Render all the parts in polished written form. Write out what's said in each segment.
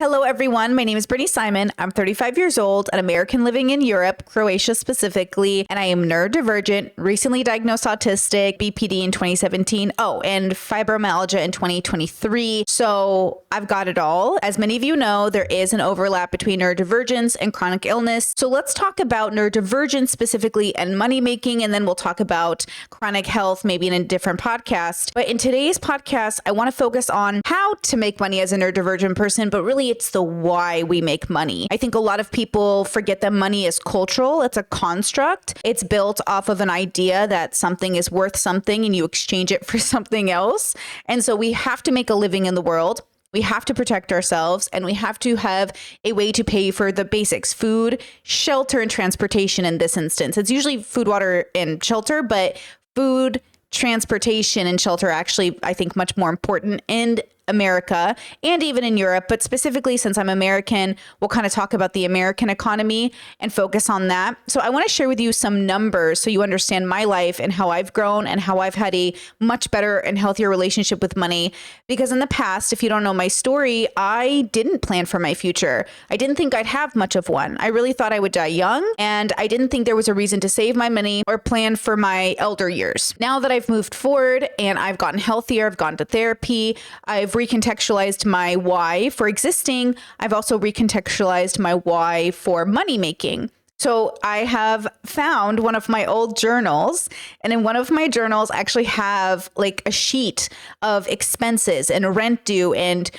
Hello, everyone. My name is Brittany Simon. I'm 35 years old, an American living in Europe, Croatia specifically, and I am neurodivergent, recently diagnosed autistic, BPD in 2017, and fibromyalgia in 2023. So I've got it all. As many of you know, there is an overlap between neurodivergence and chronic illness. So let's talk about neurodivergence specifically and money making, and then we'll talk about chronic health maybe in a different podcast. But in today's podcast, I want to focus on how to make money as a neurodivergent person, but really it's the why we make money. I think a lot of people forget that money is cultural. It's a construct. It's built off of an idea that something is worth something and you exchange it for something else. And so we have to make a living in the world. We have to protect ourselves, and we have to have a way to pay for the basics: food, shelter, and transportation in this instance. It's usually food, water, and shelter, but food, transportation, and shelter are actually, I think, much more important in America and even in Europe. But specifically, since I'm American, we'll kind of talk about the American economy and focus on that. So I want to share with you some numbers so you understand my life and how I've grown and how I've had a much better and healthier relationship with money. Because in the past, if you don't know my story, I didn't plan for my future. I didn't think I'd have much of one. I really thought I would die young, and I didn't think there was a reason to save my money or plan for my elder years. Now that I've moved forward and I've gotten healthier, I've gone to therapy, I've recontextualized my why for existing. I've also recontextualized my why for money making. So I have found one of my old journals, and in one of my journals, I actually have like a sheet of expenses and rent due and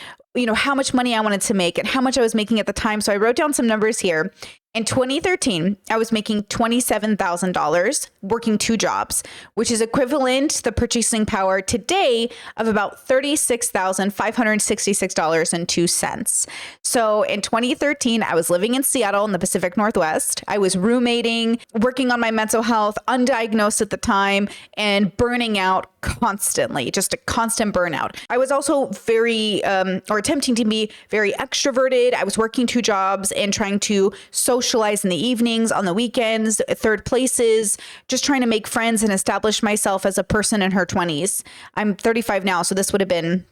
how much money I wanted to make and how much I was making at the time. So I wrote down some numbers here. In 2013, I was making $27,000 working 2 jobs, which is equivalent to the purchasing power today of about $36,566.02. So in 2013, I was living in Seattle in the Pacific Northwest. I was roommating, working on my mental health, undiagnosed at the time, and burning out constantly, just a constant burnout. I was also attempting to be very extroverted. I was working 2 jobs and trying to socialize in the evenings, on the weekends, third places, just trying to make friends and establish myself as a person in her 20s. I'm 35 now, so this would have been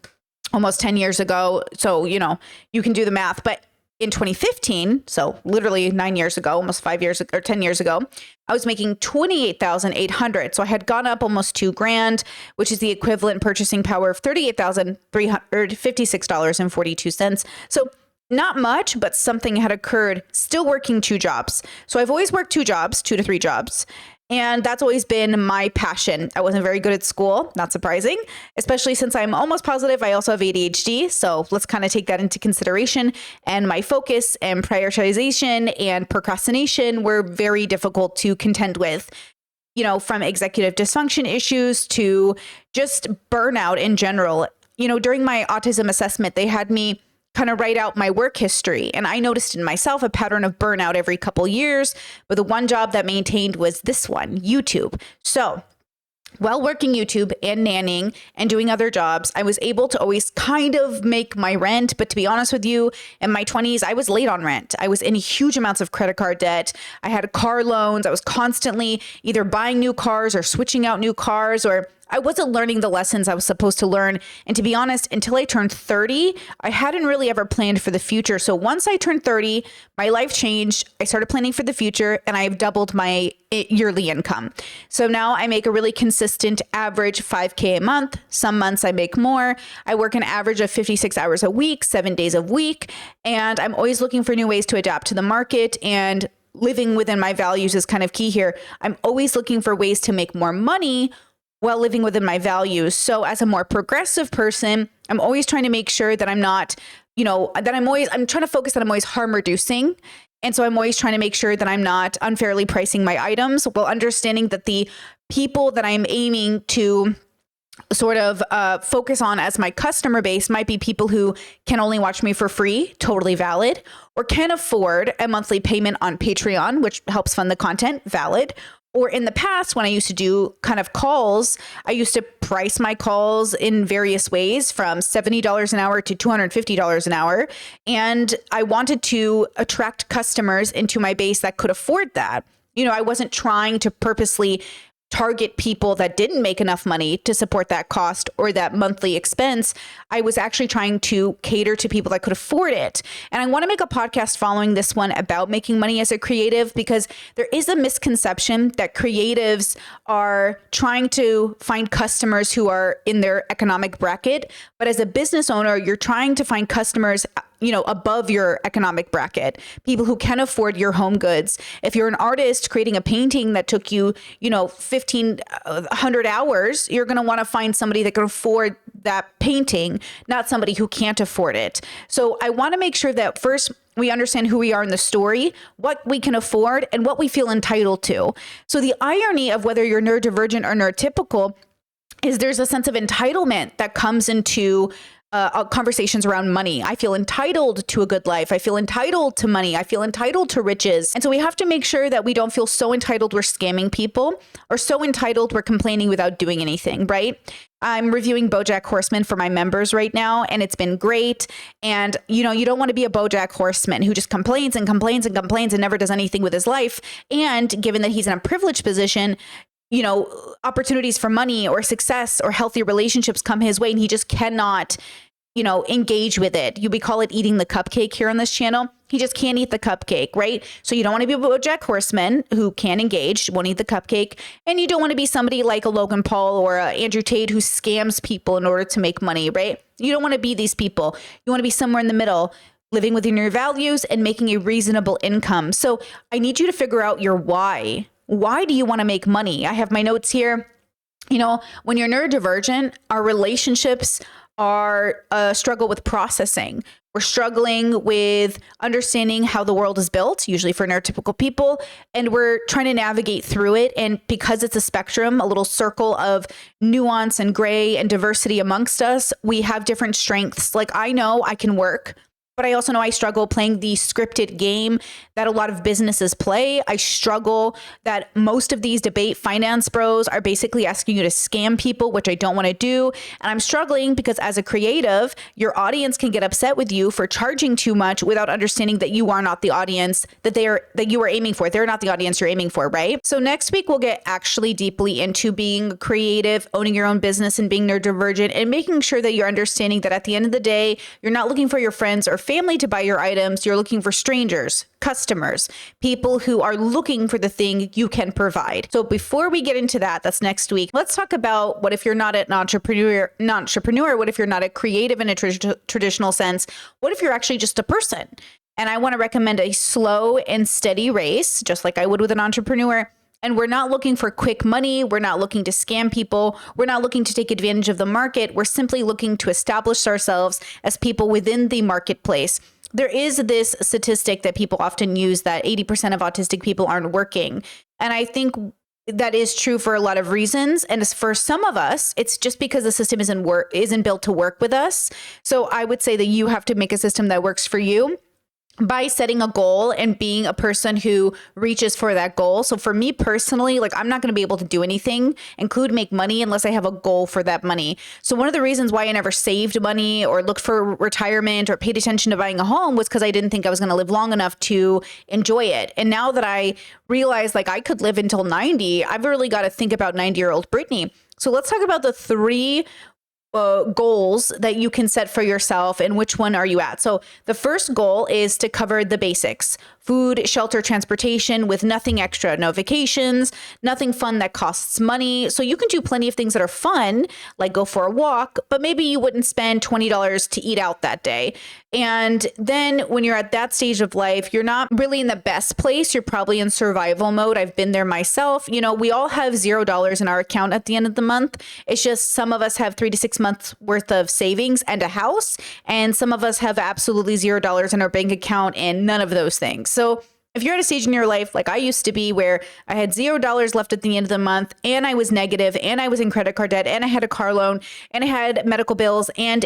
almost 10 years ago. So, you can do the math. But in 2015, so literally 9 years ago, almost 5 years or 10 years ago, I was making $28,800. So I had gone up almost $2,000, which is the equivalent purchasing power of $38,356.42. So not much, but something had occurred, still working 2 jobs. So I've always worked 2 jobs, 2 to 3 jobs. And that's always been my passion. I wasn't very good at school, not surprising, especially since I'm almost positive I also have ADHD. So let's kind of take that into consideration. And my focus and prioritization and procrastination were very difficult to contend with. From executive dysfunction issues to just burnout in general. During my autism assessment, they had me kind of write out my work history. And I noticed in myself a pattern of burnout every couple years, but the one job that maintained was this one, YouTube. So while working YouTube and nannying and doing other jobs, I was able to always kind of make my rent. But to be honest with you, in my 20s, I was late on rent. I was in huge amounts of credit card debt. I had car loans. I was constantly either buying new cars or switching out new cars, or I wasn't learning the lessons I was supposed to learn. And to be honest, until I turned 30, I hadn't really ever planned for the future. So once I turned 30, my life changed. I started planning for the future, and I've doubled my yearly income. So now I make a really consistent average $5K a month. Some months I make more. I work an average of 56 hours a week, 7 days a week. And I'm always looking for new ways to adapt to the market, and living within my values is kind of key here. I'm always looking for ways to make more money while living within my values. So as a more progressive person, I'm always trying to make sure that I'm not, I'm trying to focus that I'm always harm reducing. And so I'm always trying to make sure that I'm not unfairly pricing my items, while understanding that the people that I'm aiming to sort of focus on as my customer base might be people who can only watch me for free, totally valid, or can afford a monthly payment on Patreon, which helps fund the content, valid. Or in the past, when I used to do kind of calls, I used to price my calls in various ways from $70 an hour to $250 an hour. And I wanted to attract customers into my base that could afford that. I wasn't trying to purposely target people that didn't make enough money to support that cost or that monthly expense. I was actually trying to cater to people that could afford it. And I want to make a podcast following this one about making money as a creative, because there is a misconception that creatives are trying to find customers who are in their economic bracket. But as a business owner, you're trying to find customers above your economic bracket, people who can afford your home goods. If you're an artist creating a painting that took you, 1,500 hours, you're going to want to find somebody that can afford that painting, not somebody who can't afford it. So I want to make sure that first we understand who we are in the story, what we can afford, and what we feel entitled to. So the irony of whether you're neurodivergent or neurotypical is there's a sense of entitlement that comes into conversations around money. I feel entitled to a good life. I feel entitled to money. I feel entitled to riches. And so we have to make sure that we don't feel so entitled we're scamming people, or so entitled we're complaining without doing anything, right? I'm reviewing BoJack Horseman for my members right now, and it's been great. And, you don't want to be a BoJack Horseman who just complains and complains and complains and never does anything with his life. And given that he's in a privileged position, opportunities for money or success or healthy relationships come his way, and he just cannot, engage with it. We call it eating the cupcake here on this channel. He just can't eat the cupcake, right? So you don't want to be a BoJack Horseman who can engage, won't eat the cupcake. And you don't want to be somebody like a Logan Paul or a Andrew Tate who scams people in order to make money, right? You don't want to be these people. You want to be somewhere in the middle, living within your values and making a reasonable income. So I need you to figure out your why. Why do you want to make money? I have my notes here. When you're neurodivergent, our relationships are a struggle with processing. We're struggling with understanding how the world is built, usually for neurotypical people, and we're trying to navigate through it. And because it's a spectrum, a little circle of nuance and gray and diversity amongst us, we have different strengths. Like, I know I can work, but I also know I struggle playing the scripted game that a lot of businesses play. I struggle that most of these debate finance bros are basically asking you to scam people, which I don't want to do. And I'm struggling because as a creative, your audience can get upset with you for charging too much without understanding that you are not the audience that you are aiming for. They're not the audience you're aiming for, right? So next week, we'll get actually deeply into being creative, owning your own business, and being neurodivergent, and making sure that you're understanding that at the end of the day, you're not looking for your friends or family to buy your items. You're looking for strangers, customers, people who are looking for the thing you can provide. So before we get into that, that's next week. Let's talk about what if you're not an entrepreneur, what if you're not a creative in a traditional sense? What if you're actually just a person? And I want to recommend a slow and steady race, just like I would with an entrepreneur. And we're not looking for quick money. We're not looking to scam people. We're not looking to take advantage of the market. We're simply looking to establish ourselves as people within the marketplace. There is this statistic that people often use that 80% of autistic people aren't working. And I think that is true for a lot of reasons. And as for some of us, it's just because the system isn't built to work with us. So I would say that you have to make a system that works for you by setting a goal and being a person who reaches for that goal. So for me personally, I'm not going to be able to do anything, include make money, unless I have a goal for that money. So one of the reasons why I never saved money or looked for retirement or paid attention to buying a home was because I didn't think I was going to live long enough to enjoy it. And now that I realize I could live until 90, I've really got to think about 90-year-old Brittany. So let's talk about the three goals that you can set for yourself and which one are you at. So the first goal is to cover the basics: food, shelter, transportation, with nothing extra, no vacations, nothing fun that costs money. So you can do plenty of things that are fun, like go for a walk, but maybe you wouldn't spend $20 to eat out that day. And then when you're at that stage of life, you're not really in the best place. You're probably in survival mode. I've been there myself. We all have $0 in our account at the end of the month. It's just some of us have 3 to 6 months worth of savings and a house, and some of us have absolutely $0 in our bank account and none of those things. So if you're at a stage in your life like I used to be, where I had $0 left at the end of the month, and I was negative, and I was in credit card debt, and I had a car loan, and I had medical bills, and,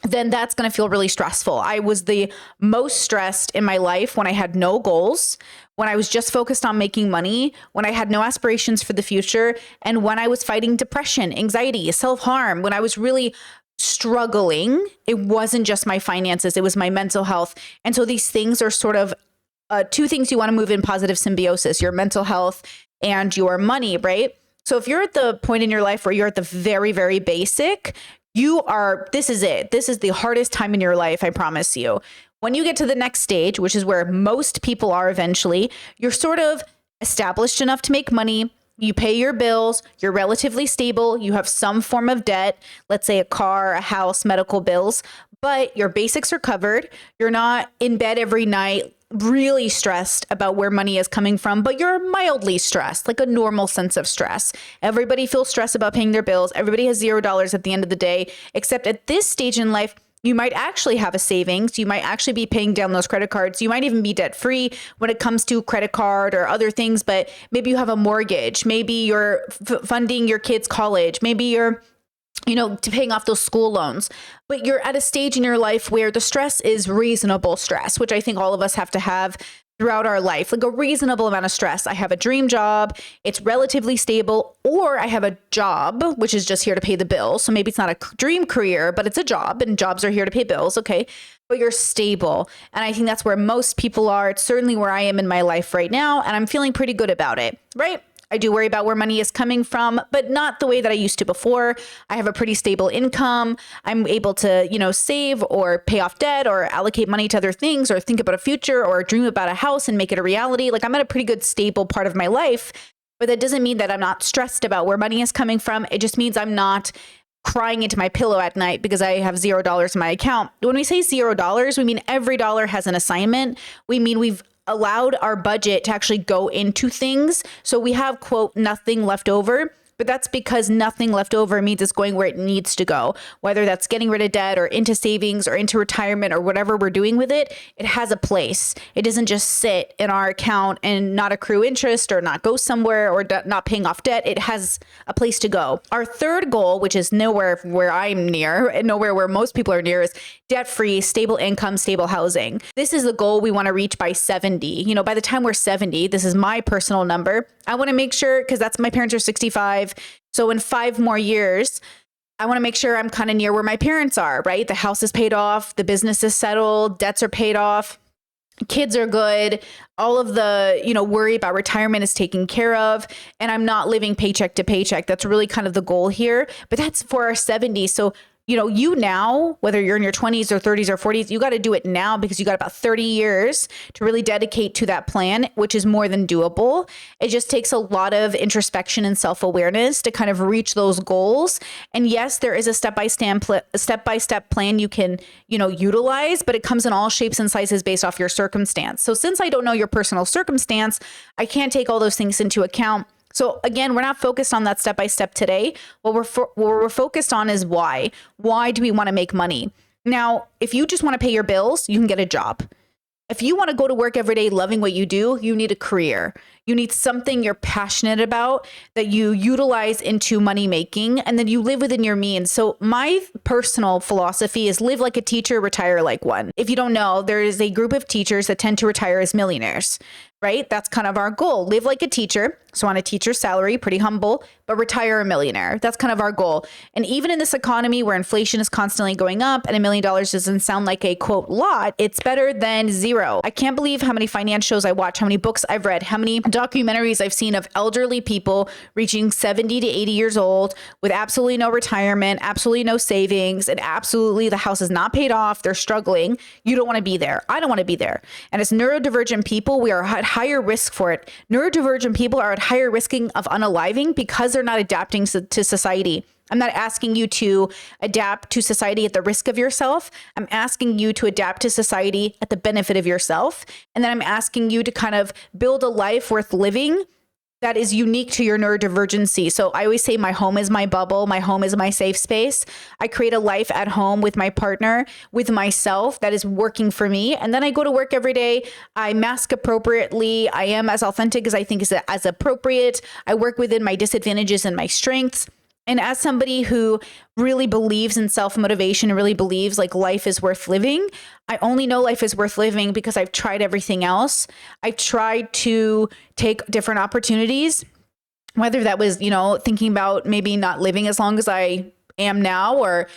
then that's going to feel really stressful. I was the most stressed in my life when I had no goals, when I was just focused on making money, when I had no aspirations for the future, and when I was fighting depression, anxiety, self-harm, when I was really struggling. It wasn't just my finances, it was my mental health. And so these things are sort of two things you want to move in positive symbiosis: your mental health and your money, right? So if you're at the point in your life where you're at the very, very basic, this is it. This is the hardest time in your life, I promise you. When you get to the next stage, which is where most people are eventually, you're sort of established enough to make money. You pay your bills, you're relatively stable, you have some form of debt, let's say a car, a house, medical bills, but your basics are covered. You're not in bed every night really stressed about where money is coming from, but you're mildly stressed, like a normal sense of stress. Everybody feels stressed about paying their bills. Everybody has $0 at the end of the day, except at this stage in life, you might actually have a savings. You might actually be paying down those credit cards. You might even be debt free when it comes to credit card or other things, but maybe you have a mortgage. Maybe you're funding your kids' college. Maybe you're paying off those school loans, but you're at a stage in your life where the stress is reasonable stress, which I think all of us have to have throughout our life, like a reasonable amount of stress. I have a dream job, it's relatively stable, or I have a job, which is just here to pay the bills. So maybe it's not a dream career, but it's a job and jobs are here to pay bills. Okay. But you're stable. And I think that's where most people are. It's certainly where I am in my life right now. And I'm feeling pretty good about it, right? I do worry about where money is coming from, but not the way that I used to before. I have a pretty stable income. I'm able to, save or pay off debt or allocate money to other things or think about a future or dream about a house and make it a reality. Like I'm at a pretty good, stable part of my life, but that doesn't mean that I'm not stressed about where money is coming from. It just means I'm not crying into my pillow at night because I have $0 in my account. When we say $0, we mean every dollar has an assignment. We mean we've allowed our budget to actually go into things. So we have, quote, nothing left over. But that's because nothing left over means it's going where it needs to go, whether that's getting rid of debt or into savings or into retirement or whatever we're doing with it. It has a place. It doesn't just sit in our account and not accrue interest or not go somewhere or not paying off debt. It has a place to go. Our third goal, which is nowhere where I'm near and nowhere where most people are near, is debt-free, stable income, stable housing. This is the goal we want to reach by 70. By the time we're 70, this is my personal number. I want to make sure, because my parents are 65. So in 5 more years, I want to make sure I'm kind of near where my parents are, right? The house is paid off, the business is settled, debts are paid off, kids are good. All of the, worry about retirement is taken care of. And I'm not living paycheck to paycheck. That's really kind of the goal here. But that's for our 70s. So you now, whether you're in your 20s or 30s or 40s, you got to do it now because you got about 30 years to really dedicate to that plan, which is more than doable. It just takes a lot of introspection and self-awareness to kind of reach those goals. And yes, there is a step-by-step plan you can, utilize, but it comes in all shapes and sizes based off your circumstance. So since I don't know your personal circumstance, I can't take all those things into account. So again, we're not focused on that step-by-step today. What we're focused on is why. Why do we want to make money? Now, if you just want to pay your bills, you can get a job. If you want to go to work every day loving what you do, you need a career. You need something you're passionate about that you utilize into money making, and then you live within your means. So my personal philosophy is live like a teacher, retire like one. If you don't know, there is a group of teachers that tend to retire as millionaires, right? That's kind of our goal. Live like a teacher. So on a teacher's salary, pretty humble, but retire a millionaire. That's kind of our goal. And even in this economy where inflation is constantly going up and $1 million doesn't sound like a quote lot, it's better than zero. I can't believe how many finance shows I watch, how many books I've read, how many documentaries I've seen of elderly people reaching 70 to 80 years old with absolutely no retirement, absolutely no savings, and absolutely the house is not paid off. They're struggling. You don't want to be there. I don't want to be there. And as neurodivergent people, we are at higher risk for it. Neurodivergent people are at higher risking of unaliving because they're not adapting to society. I'm not asking you to adapt to society at the risk of yourself. I'm asking you to adapt to society at the benefit of yourself. And then I'm asking you to kind of build a life worth living that is unique to your neurodivergency. So I always say my home is my bubble. My home is my safe space. I create a life at home with my partner, with myself that is working for me. And then I go to work every day. I mask appropriately. I am as authentic as I think is as appropriate. I work within my disadvantages and my strengths. And as somebody who really believes in self-motivation and really believes like life is worth living, I only know life is worth living because I've tried everything else. I've tried to take different opportunities, whether that was, thinking about maybe not living as long as I am now or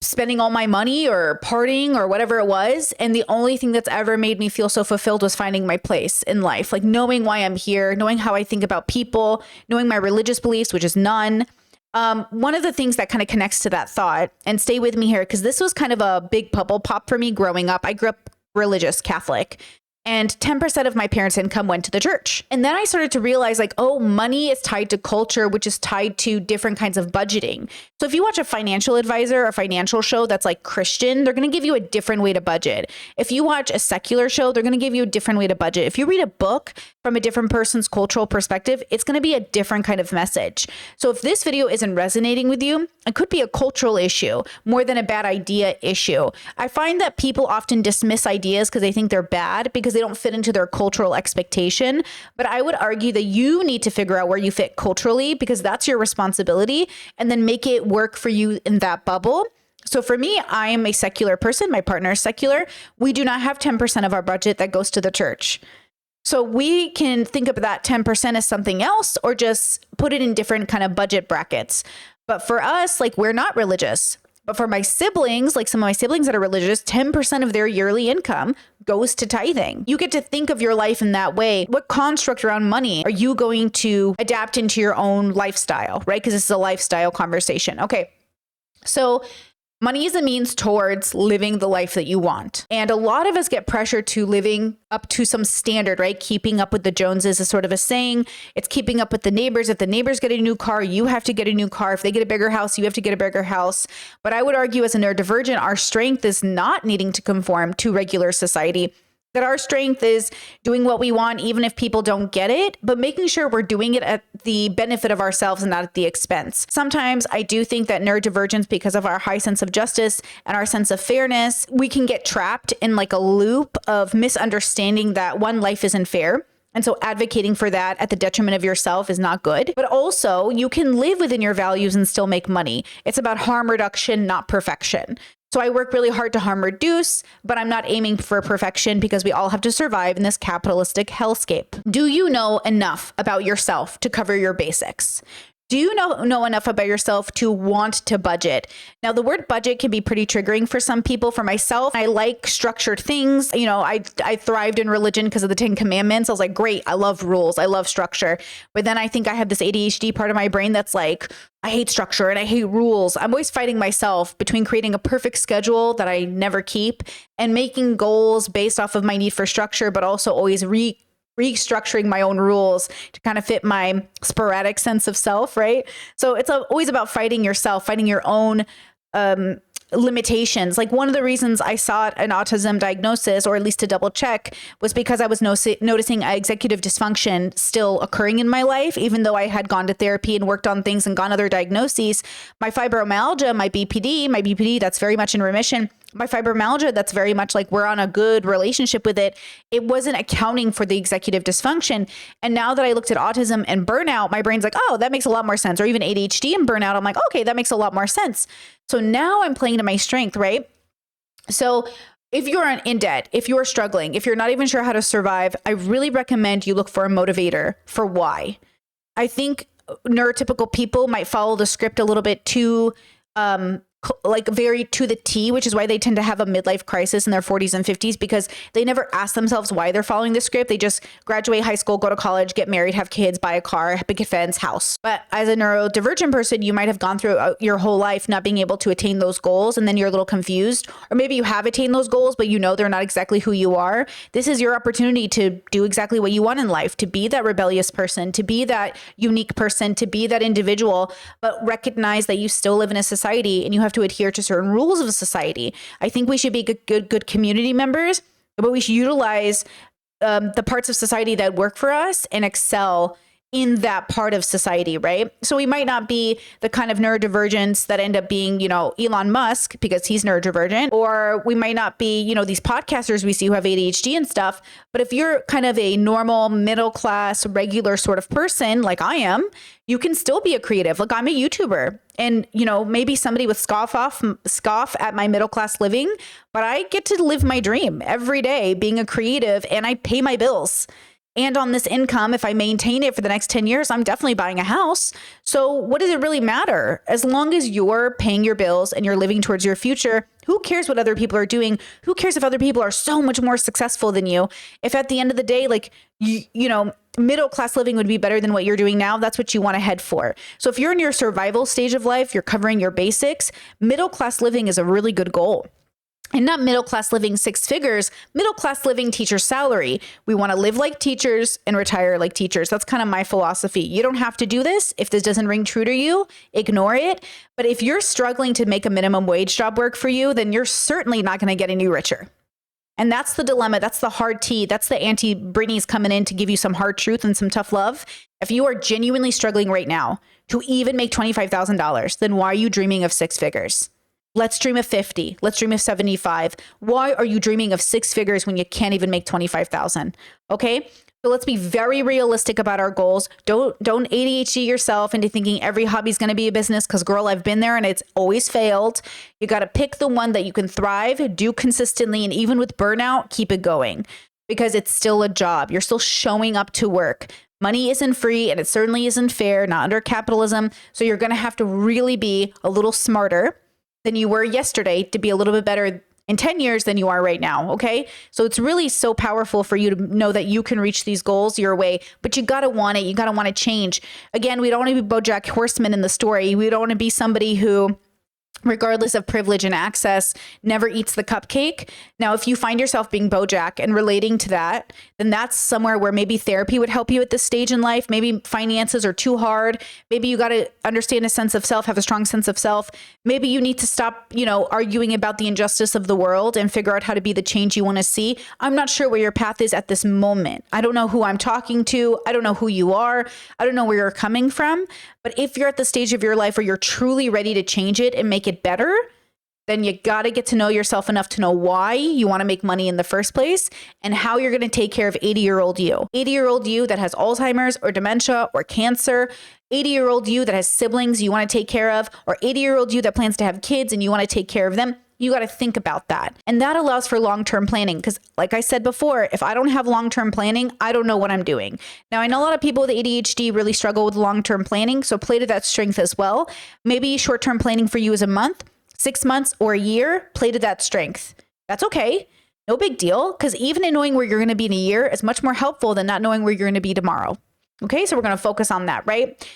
spending all my money or partying or whatever it was. And the only thing that's ever made me feel so fulfilled was finding my place in life, like knowing why I'm here, knowing how I think about people, knowing my religious beliefs, which is none. One of the things that kind of connects to that thought, and stay with me here, because this was kind of a big bubble pop for me growing up. I grew up religious Catholic. And 10% of my parents' income went to the church. And then I started to realize like, oh, money is tied to culture, which is tied to different kinds of budgeting. So if you watch a financial advisor or financial show that's like Christian, they're going to give you a different way to budget. If you watch a secular show, they're going to give you a different way to budget. If you read a book from a different person's cultural perspective, it's going to be a different kind of message. So if this video isn't resonating with you, it could be a cultural issue more than a bad idea issue. I find that people often dismiss ideas because they think they're bad because they don't fit into their cultural expectation. But I would argue that you need to figure out where you fit culturally because that's your responsibility, and then make it work for you in that bubble. So for me, I am a secular person. My partner is secular. We do not have 10% of our budget that goes to the church. So we can think of that 10% as something else or just put it in different kind of budget brackets. But for us, like, we're not religious. But for my siblings, like some of my siblings that are religious, 10% of their yearly income goes to tithing. You get to think of your life in that way. What construct around money are you going to adapt into your own lifestyle, right? Because this is a lifestyle conversation. Okay. So money is a means towards living the life that you want. And a lot of us get pressured to living up to some standard, right? Keeping up with the Joneses is sort of a saying. It's keeping up with the neighbors. If the neighbors get a new car, you have to get a new car. If they get a bigger house, you have to get a bigger house. But I would argue as a neurodivergent, our strength is not needing to conform to regular society. That our strength is doing what we want, even if people don't get it, but making sure we're doing it at the benefit of ourselves and not at the expense. Sometimes I do think that neurodivergence, because of our high sense of justice and our sense of fairness, we can get trapped in like a loop of misunderstanding that one, life isn't fair. And so advocating for that at the detriment of yourself is not good. But also, you can live within your values and still make money. It's about harm reduction, not perfection. So I work really hard to harm reduce, but I'm not aiming for perfection because we all have to survive in this capitalistic hellscape. Do you know enough about yourself to cover your basics? Do you know enough about yourself to want to budget? Now, the word budget can be pretty triggering for some people. For myself, I like structured things. You know, I thrived in religion because of the 10 Commandments. I was like, great, I love rules. I love structure. But then I think I have this ADHD part of my brain that's like, I hate structure and I hate rules. I'm always fighting myself between creating a perfect schedule that I never keep and making goals based off of my need for structure, but also always restructuring my own rules to kind of fit my sporadic sense of self, right? So it's always about fighting yourself, fighting your own limitations. Like one of the reasons I sought an autism diagnosis, or at least to double check, was because I was noticing executive dysfunction still occurring in my life, even though I had gone to therapy and worked on things and gone other diagnoses. My fibromyalgia, my BPD, that's very much in remission. My fibromyalgia, that's very much like we're on a good relationship with it. It wasn't accounting for the executive dysfunction. And now that I looked at autism and burnout, my brain's like, oh, that makes a lot more sense. Or even ADHD and burnout, I'm like, okay, that makes a lot more sense. So now I'm playing to my strength, right? So if you're in debt, if you're struggling, if you're not even sure how to survive, I really recommend you look for a motivator for why. I think neurotypical people might follow the script a little bit too like very to the T, which is why they tend to have a midlife crisis in their 40s and 50s, because they never ask themselves why they're following the script. They just graduate high school, go to college, get married, have kids, buy a car, picket fence, house. But as a neurodivergent person, you might have gone through your whole life not being able to attain those goals, and then you're a little confused. Or maybe you have attained those goals, but you know they're not exactly who you are. This is your opportunity to do exactly what you want in life, to be that rebellious person, to be that unique person, to be that individual, but recognize that you still live in a society and you have to adhere to certain rules of a society. I think we should be good community members, but we should utilize the parts of society that work for us and excel in that part of society, right? So we might not be the kind of neurodivergents that end up being, you know, Elon Musk because he's neurodivergent, or we might not be, you know, these podcasters we see who have ADHD and stuff. But if you're kind of a normal, middle class, regular sort of person like I am, you can still be a creative. Like I'm a YouTuber, and, you know, maybe somebody would scoff at my middle class living, but I get to live my dream every day being a creative and I pay my bills. And on this income, if I maintain it for the next 10 years, I'm definitely buying a house. So what does it really matter? As long as you're paying your bills and you're living towards your future, who cares what other people are doing? Who cares if other people are so much more successful than you? If at the end of the day, like, you know, middle class living would be better than what you're doing now, that's what you want to head for. So if you're in your survival stage of life, you're covering your basics, middle class living is a really good goal. And not middle class living 6 figures, middle class living teacher salary. We want to live like teachers and retire like teachers. That's kind of my philosophy. You don't have to do this. If this doesn't ring true to you, ignore it. But if you're struggling to make a minimum wage job work for you, then you're certainly not going to get any richer. And that's the dilemma. That's the hard tea. That's the Auntie Brittany's coming in to give you some hard truth and some tough love. If you are genuinely struggling right now to even make $25,000, then why are you dreaming of 6 figures? Let's dream of 50. Let's dream of 75. Why are you dreaming of 6 figures when you can't even make 25,000? Okay. So let's be very realistic about our goals. Don't ADHD yourself into thinking every hobby is going to be a business, because girl, I've been there and it's always failed. You got to pick the one that you can thrive, do consistently, and even with burnout, keep it going, because it's still a job. You're still showing up to work. Money isn't free, and it certainly isn't fair, not under capitalism. So you're going to have to really be a little smarter than you were yesterday to be a little bit better in 10 years than you are right now. Okay. So it's really so powerful for you to know that you can reach these goals your way, but you got to want it. You got to want to change. Again, we don't want to be BoJack Horseman in the story. We don't want to be somebody who, regardless of privilege and access, never eats the cupcake. Now, if you find yourself being BoJack and relating to that, then that's somewhere where maybe therapy would help you at this stage in life. Maybe finances are too hard. Maybe you got to understand a sense of self, have a strong sense of self. Maybe you need to stop, arguing about the injustice of the world and figure out how to be the change you want to see. I'm not sure where your path is at this moment. I don't know who I'm talking to. I don't know who you are. I don't know where you're coming from. But if you're at the stage of your life where you're truly ready to change it and make it better, then you got to get to know yourself enough to know why you want to make money in the first place and how you're going to take care of 80-year-old you. 80-year-old you that has Alzheimer's or dementia or cancer, 80-year-old you that has siblings you want to take care of, or 80-year-old you that plans to have kids and you want to take care of them. You got to think about that. And that allows for long-term planning. Because like I said before, if I don't have long-term planning, I don't know what I'm doing. Now, I know a lot of people with ADHD really struggle with long-term planning. So play to that strength as well. Maybe short-term planning for you is a month, 6 months, or a year. Play to that strength. That's okay. No big deal. Because even in knowing where you're going to be in a year is much more helpful than not knowing where you're going to be tomorrow. Okay, so we're going to focus on that, right?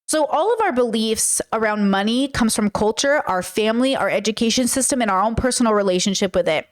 So all of our beliefs around money comes from culture, our family, our education system, and our own personal relationship with it.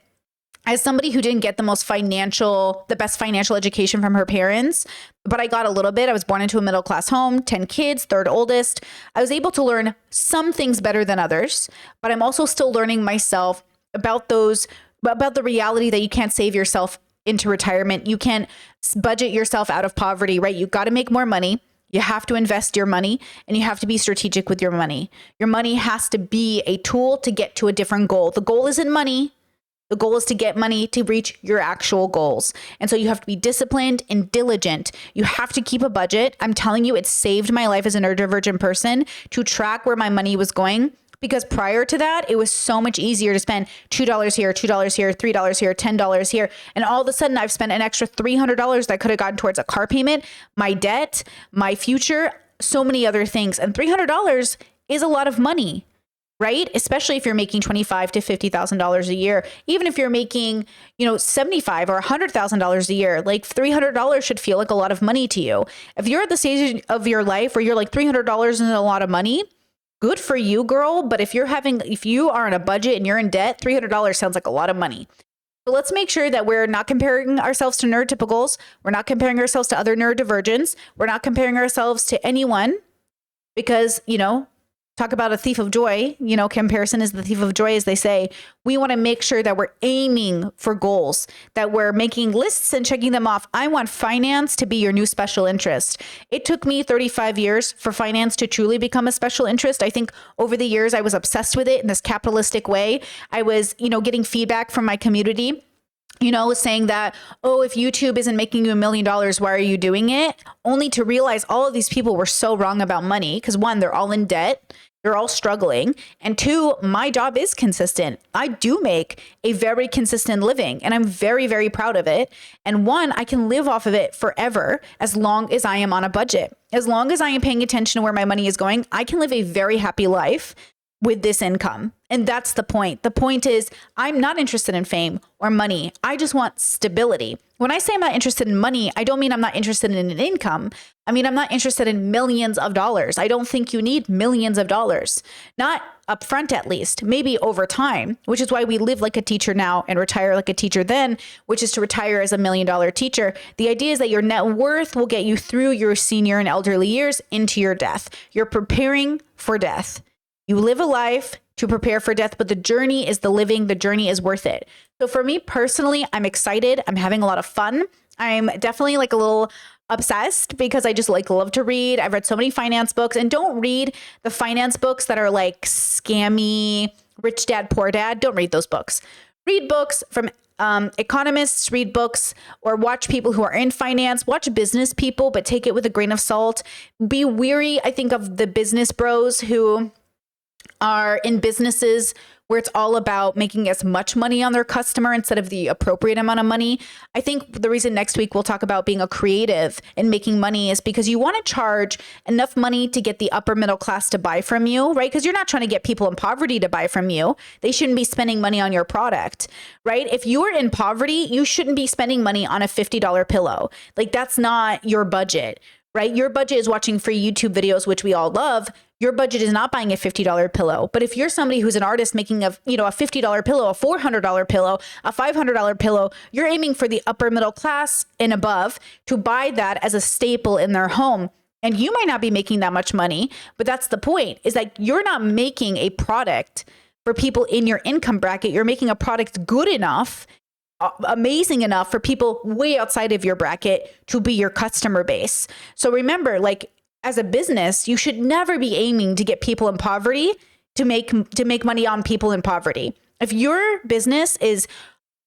As somebody who didn't get the best financial education from her parents, but I got a little bit. I was born into a middle class home, 10 kids, third oldest. I was able to learn some things better than others, but I'm also still learning myself about the reality that you can't save yourself into retirement. You can't budget yourself out of poverty, right? You got to make more money. You have to invest your money, and you have to be strategic with your money. Your money has to be a tool to get to a different goal. The goal isn't money. The goal is to get money to reach your actual goals. And so you have to be disciplined and diligent. You have to keep a budget. I'm telling you, it saved my life as a neurodivergent person to track where my money was going. Because prior to that, it was so much easier to spend $2 here, $2 here, $3 here, $10 here. And all of a sudden I've spent an extra $300 that could have gone towards a car payment, my debt, my future, so many other things. And $300 is a lot of money, right? Especially if you're making $25,000 to $50,000 a year. Even if you're making, $75,000 or $100,000 a year, like $300 should feel like a lot of money to you. If you're at the stage of your life where you're like $300 isn't a lot of money, good for you, girl. But if you are on a budget and you're in debt, $300 sounds like a lot of money. So let's make sure that we're not comparing ourselves to neurotypicals. We're not comparing ourselves to other neurodivergents. We're not comparing ourselves to anyone because, talk about a thief of joy. Comparison is the thief of joy, as they say. We want to make sure that we're aiming for goals, that we're making lists and checking them off. I want finance to be your new special interest. It took me 35 years for finance to truly become a special interest. I think over the years, I was obsessed with it in this capitalistic way. I was, getting feedback from my community, saying that, if YouTube isn't making you $1 million, why are you doing it? Only to realize all of these people were so wrong about money because one, they're all in debt. They're all struggling. And two, my job is consistent. I do make a very consistent living and I'm very, very proud of it. And one, I can live off of it forever as long as I am on a budget. As long as I am paying attention to where my money is going, I can live a very happy life with this income. And that's the point. The point is, I'm not interested in fame or money. I just want stability. When I say I'm not interested in money, I don't mean I'm not interested in an income. I mean, I'm not interested in millions of dollars. I don't think you need millions of dollars, not upfront at least, maybe over time, which is why we live like a teacher now and retire like a teacher then, which is to retire as $1 million teacher. The idea is that your net worth will get you through your senior and elderly years into your death. You're preparing for death. You live a life to prepare for death, but the journey is the living. The journey is worth it. So for me personally, I'm excited. I'm having a lot of fun. I'm definitely like a little obsessed because I just like love to read. I've read so many finance books, and don't read the finance books that are like scammy, Rich Dad, Poor Dad. Don't read those books. Read books from economists, read books or watch people who are in finance, watch business people, but take it with a grain of salt. Be weary, I think, of the business bros who are in businesses where it's all about making as much money on their customer instead of the appropriate amount of money. I think the reason next week we'll talk about being a creative and making money is because you want to charge enough money to get the upper middle class to buy from you, right? Because you're not trying to get people in poverty to buy from you. They shouldn't be spending money on your product, right? If you are in poverty, you shouldn't be spending money on a $50 pillow. Like, that's not your budget, right? Your budget is watching free YouTube videos, which we all love. Your budget is not buying a $50 pillow. But if you're somebody who's an artist making a $50 pillow, a $400 pillow, a $500 pillow, you're aiming for the upper middle class and above to buy that as a staple in their home. And you might not be making that much money, but that's the point, is that you're not making a product for people in your income bracket. You're making a product good enough, amazing enough for people way outside of your bracket to be your customer base. So remember, like, as a business, you should never be aiming to get people in poverty to make money on people in poverty. If your business is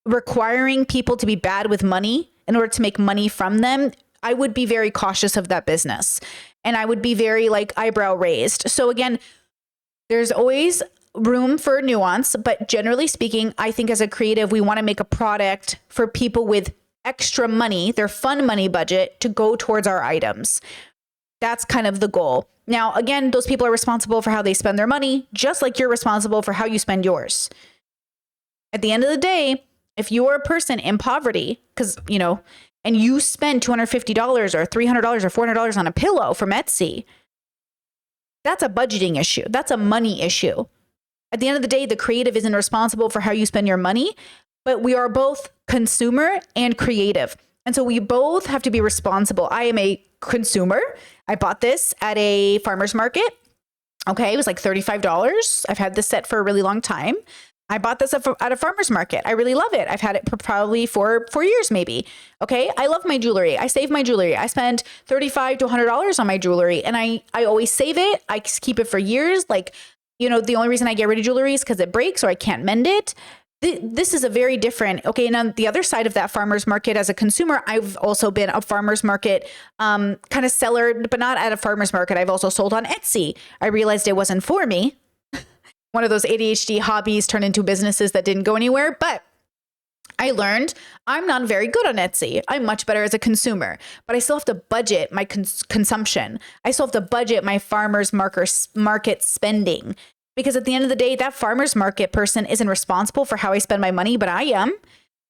requiring people to be bad with money in order to make money from them, I would be very cautious of that business. And I would be very like eyebrow raised. So again, there's always room for nuance, but generally speaking, I think as a creative, we want to make a product for people with extra money, their fun money budget, to go towards our items. That's kind of the goal. Now, again, those people are responsible for how they spend their money, just like you're responsible for how you spend yours. At the end of the day, if you are a person in poverty, and you spend $250 or $300 or $400 on a pillow from Etsy, that's a budgeting issue. That's a money issue. At the end of the day, the creative isn't responsible for how you spend your money, but we are both consumer and creative. And so we both have to be responsible. I am a consumer. I bought this at a farmer's market. Okay, it was like $35. I've had this set for a really long time. I bought this at a farmer's market. I really love it. I've had it for probably 4 years maybe. Okay, I love my jewelry. I save my jewelry. I spend $35 to $100 on my jewelry, and I always save it. I keep it for years. Like, the only reason I get rid of jewelry is because it breaks or I can't mend it. This is a very different, okay. And on the other side of that farmer's market, as a consumer, I've also been a farmer's market kind of seller, but not at a farmer's market. I've also sold on Etsy. I realized it wasn't for me. One of those ADHD hobbies turned into businesses that didn't go anywhere. But I learned I'm not very good on Etsy. I'm much better as a consumer, but I still have to budget my consumption. I still have to budget my farmer's market spending. Because at the end of the day, that farmer's market person isn't responsible for how I spend my money, but I am.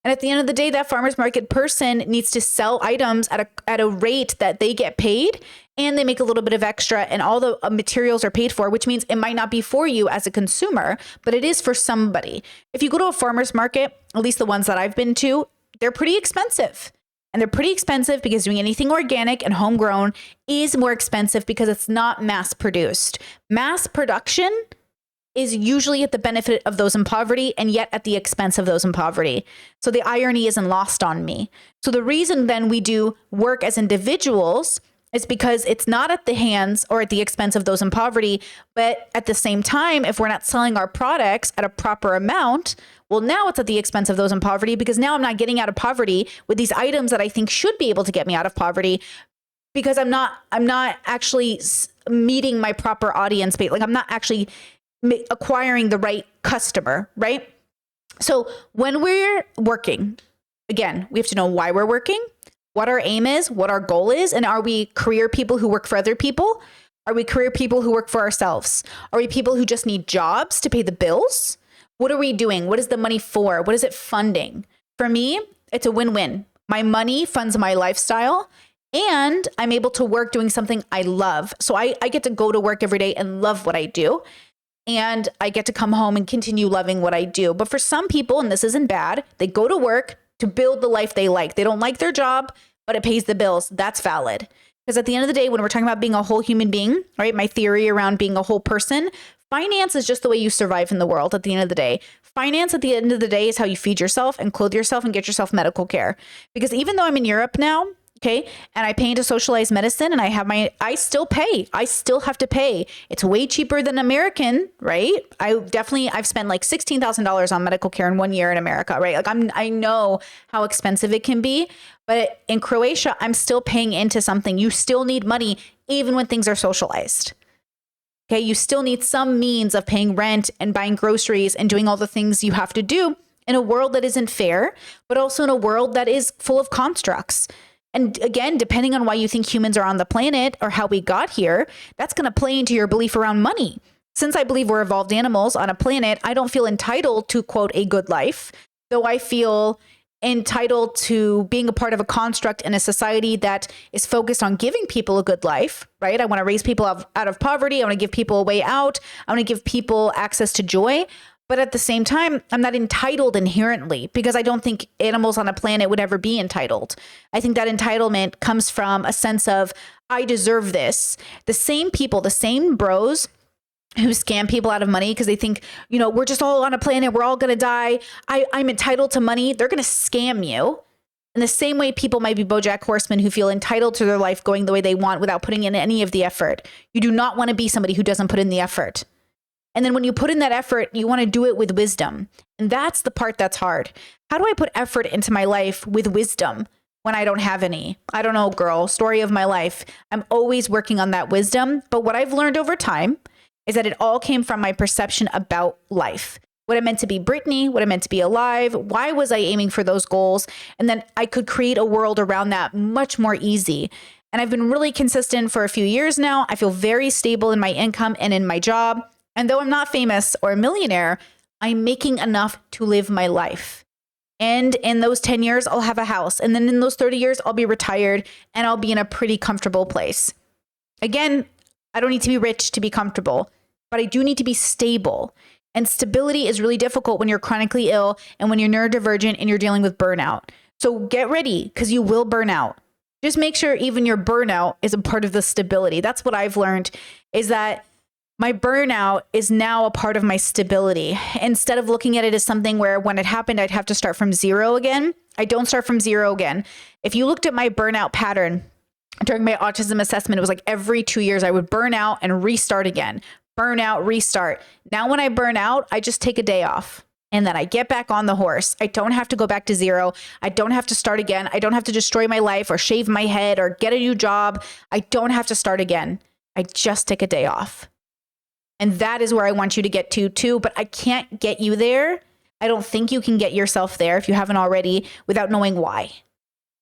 And at the end of the day, that farmer's market person needs to sell items at a rate that they get paid, and they make a little bit of extra, and all the materials are paid for, which means it might not be for you as a consumer, but it is for somebody. If you go to a farmer's market, at least the ones that I've been to, they're pretty expensive. And they're pretty expensive because doing anything organic and homegrown is more expensive because it's not mass produced. Mass production is usually at the benefit of those in poverty, and yet at the expense of those in poverty. So the irony isn't lost on me. So the reason then we do work as individuals is because it's not at the hands or at the expense of those in poverty, but at the same time, if we're not selling our products at a proper amount, well, now it's at the expense of those in poverty, because now I'm not getting out of poverty with these items that I think should be able to get me out of poverty, because I'm not actually meeting my proper audience base. Like I'm not actually acquiring the right customer, right? So when we're working, again, we have to know why we're working, what our aim is, what our goal is, and are we career people who work for other people? Are we career people who work for ourselves? Are we people who just need jobs to pay the bills? What are we doing? What is the money for? What is it funding? For me, it's a win-win. My money funds my lifestyle, and I'm able to work doing something I love. So I get to go to work every day and love what I do. And I get to come home and continue loving what I do. But for some people, and this isn't bad, they go to work to build the life they like. They don't like their job, but it pays the bills. That's valid. Because at the end of the day, when we're talking about being a whole human being, right? My theory around being a whole person, finance is just the way you survive in the world at the end of the day. Finance at the end of the day is how you feed yourself and clothe yourself and get yourself medical care. Because even though I'm in Europe now, okay, and I pay into socialized medicine and I still pay. I still have to pay. It's way cheaper than American, right? I've spent like $16,000 on medical care in 1 year in America, right? Like I know how expensive it can be, but in Croatia, I'm still paying into something. You still need money even when things are socialized. Okay, you still need some means of paying rent and buying groceries and doing all the things you have to do in a world that isn't fair, but also in a world that is full of constructs. And again, depending on why you think humans are on the planet or how we got here, that's going to play into your belief around money. Since I believe we're evolved animals on a planet, I don't feel entitled to, quote, a good life, though I feel entitled to being a part of a construct in a society that is focused on giving people a good life, right? I want to raise people out of poverty. I want to give people a way out. I want to give people access to joy. But at the same time, I'm not entitled inherently because I don't think animals on a planet would ever be entitled. I think that entitlement comes from a sense of, I deserve this. The same people, the same bros who scam people out of money because they think, we're just all on a planet. We're all going to die. I'm entitled to money. They're going to scam you. In the same way, people might be BoJack Horsemen who feel entitled to their life going the way they want without putting in any of the effort. You do not want to be somebody who doesn't put in the effort. And then when you put in that effort, you want to do it with wisdom. And that's the part that's hard. How do I put effort into my life with wisdom when I don't have any? I don't know, girl, story of my life. I'm always working on that wisdom. But what I've learned over time is that it all came from my perception about life. What it meant to be Brittany, what it meant to be alive, why was I aiming for those goals? And then I could create a world around that much more easy. And I've been really consistent for a few years now. I feel very stable in my income and in my job. And though I'm not famous or a millionaire, I'm making enough to live my life. And in those 10 years, I'll have a house. And then in those 30 years, I'll be retired and I'll be in a pretty comfortable place. Again, I don't need to be rich to be comfortable, but I do need to be stable. And stability is really difficult when you're chronically ill and when you're neurodivergent and you're dealing with burnout. So get ready because you will burn out. Just make sure even your burnout is a part of the stability. That's what I've learned is that my burnout is now a part of my stability. Instead of looking at it as something where when it happened, I'd have to start from zero again. I don't start from zero again. If you looked at my burnout pattern during my autism assessment, it was like every 2 years I would burn out and restart again. Burn out, restart. Now when I burn out, I just take a day off and then I get back on the horse. I don't have to go back to zero. I don't have to start again. I don't have to destroy my life or shave my head or get a new job. I don't have to start again. I just take a day off. And that is where I want you to get to too, but I can't get you there. I don't think you can get yourself there if you haven't already without knowing why.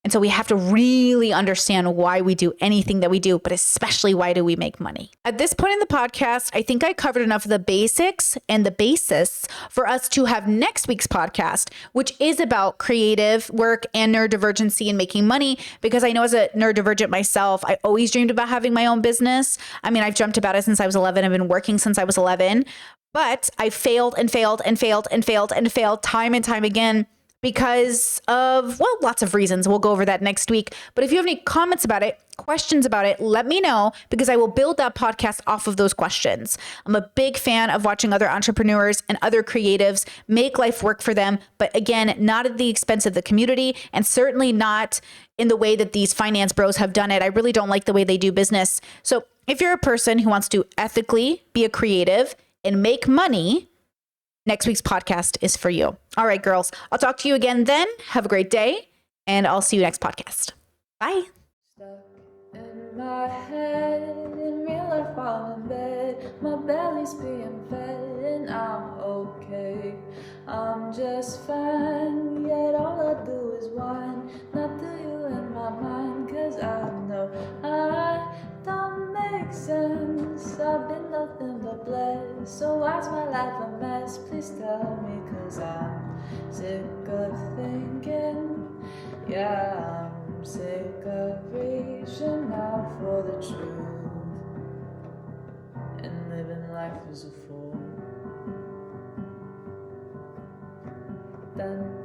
And so we have to really understand why we do anything that we do, but especially why do we make money? At this point in the podcast, I think I covered enough of the basics and the basis for us to have next week's podcast, which is about creative work and neurodivergency and making money. Because I know as a neurodivergent myself, I always dreamed about having my own business. I mean, I've dreamt about it since I was 11. I've been working since I was 11, but I failed and failed and failed and failed and failed time and time again. Because of, well, lots of reasons. We'll go over that next week. But if you have any comments about it, questions about it, let me know because I will build that podcast off of those questions. I'm a big fan of watching other entrepreneurs and other creatives make life work for them. But again, not at the expense of the community and certainly not in the way that these finance bros have done it. I really don't like the way they do business. So if you're a person who wants to ethically be a creative and make money, next week's podcast is for you. All right, girls. I'll talk to you again then. Have a great day, and I'll see you next podcast. Bye. Stuck in my head in real life. while I'm in bed. My belly's being fed and I'm okay. I'm just fine, yet all I do is whine. Not to you in my mind, cause I know I don't make sense. I've been nothing but blessed, so why's my life a mess? Please tell me, cause I'm sick of thinking. Yeah, I'm sick of reaching out for the truth and living life as a fool. Dun